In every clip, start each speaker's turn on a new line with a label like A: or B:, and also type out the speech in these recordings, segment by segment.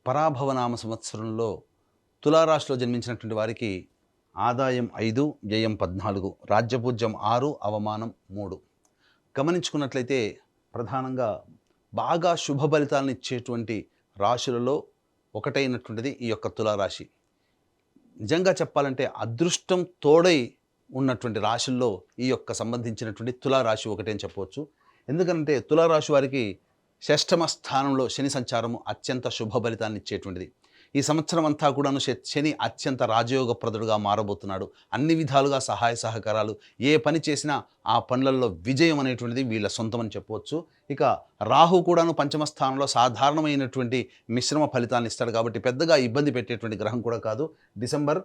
A: పరాభవనామ సంవత్సరంలో తులారాశిలో జన్మించినటువంటి వారికి ఆదాయం 5, వ్యయం 14, రాజ్యపూజ్యం 6, అవమానం 3. గమనించుకున్నట్లయితే ప్రధానంగా బాగా శుభ ఫలితాలను ఇచ్చేటువంటి రాశులలో ఒకటైనటువంటిది ఈ యొక్క తులారాశి. నిజంగా చెప్పాలంటే అదృష్టం తోడై ఉన్నటువంటి రాశుల్లో ఈ యొక్క సంబంధించినటువంటి తులారాశి ఒకటే అని చెప్పవచ్చు. ఎందుకంటే తులారాశి వారికి షష్టమ స్థానంలో శని సంచారము అత్యంత శుభ ఫలితాన్ని ఇచ్చేటువంటిది. ఈ సంవత్సరం అంతా కూడాను శని అత్యంత రాజయోగప్రదుడుగా మారబోతున్నాడు. అన్ని విధాలుగా సహాయ సహకారాలు, ఏ పని చేసినా ఆ పనులలో విజయం అనేటువంటిది వీళ్ళ సొంతం అని చెప్పవచ్చు. ఇక రాహు కూడాను పంచమ స్థానంలో సాధారణమైనటువంటి మిశ్రమ ఫలితాలను ఇస్తాడు కాబట్టి పెద్దగా ఇబ్బంది పెట్టేటువంటి గ్రహం కూడా కాదు. డిసెంబర్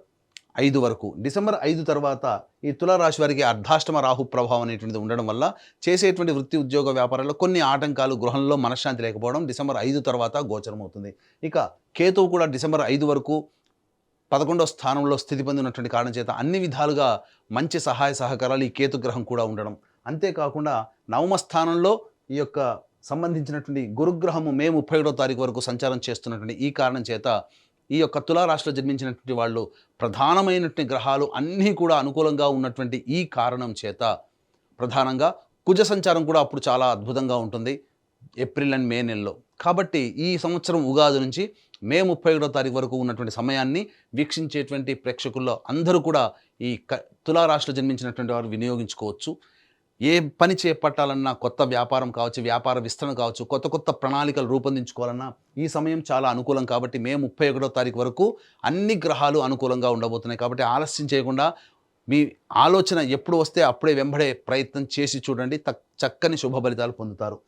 A: 5 వరకు. డిసెంబర్ 5 తర్వాత ఈ తులారాశి వారికి అర్ధాష్టమ రాహు ప్రభావం అనేటువంటిది ఉండడం వల్ల చేసేటువంటి వృత్తి ఉద్యోగ వ్యాపారాల్లో కొన్ని ఆటంకాలు, గృహంలో మనశ్శాంతి లేకపోవడం డిసెంబర్ 5 తర్వాత గోచరమవుతుంది. ఇక కేతువు కూడా డిసెంబర్ 5 వరకు 11వ స్థానంలో స్థితి పొందినటువంటి కారణం చేత అన్ని విధాలుగా మంచి సహాయ సహకారాలు ఈ కేతు గ్రహం కూడా ఉండడం. అంతేకాకుండా నవమ స్థానంలో ఈ యొక్క సంబంధించినటువంటి గురుగ్రహము మే 31వ తారీఖు వరకు సంచారం చేస్తున్నటువంటి ఈ కారణం చేత ఈ యొక్క తులారాశిలో జన్మించినటువంటి వాళ్ళు ప్రధానమైనటువంటి గ్రహాలు అన్నీ కూడా అనుకూలంగా ఉన్నటువంటి ఈ కారణం చేత ప్రధానంగా కుజ సంచారం కూడా అప్పుడు చాలా అద్భుతంగా ఉంటుంది ఏప్రిల్ అండ్ మే నెలలో. కాబట్టి ఈ సంవత్సరం ఉగాది నుంచి మే 31వ తారీఖు వరకు ఉన్నటువంటి సమయాన్ని వీక్షించేటువంటి ప్రేక్షకుల్లో అందరూ కూడా ఈ తులారాశిలో జన్మించినటువంటి వారు వినియోగించుకోవచ్చు. ఏ పని చేపట్టాలన్నా, కొత్త వ్యాపారం కావచ్చు, వ్యాపార విస్తరణ కావచ్చు, కొత్త కొత్త ప్రణాళికలు రూపొందించుకోవాలన్నా ఈ సమయం చాలా అనుకూలం. కాబట్టి మే 31వ తారీఖు వరకు అన్ని గ్రహాలు అనుకూలంగా ఉండబోతున్నాయి. కాబట్టి ఆలస్యం చేయకుండా మీ ఆలోచన ఎప్పుడు వస్తే అప్పుడే వెంబడే ప్రయత్నం చేసి చూడండి. చక్కని శుభ ఫలితాలు పొందుతారు.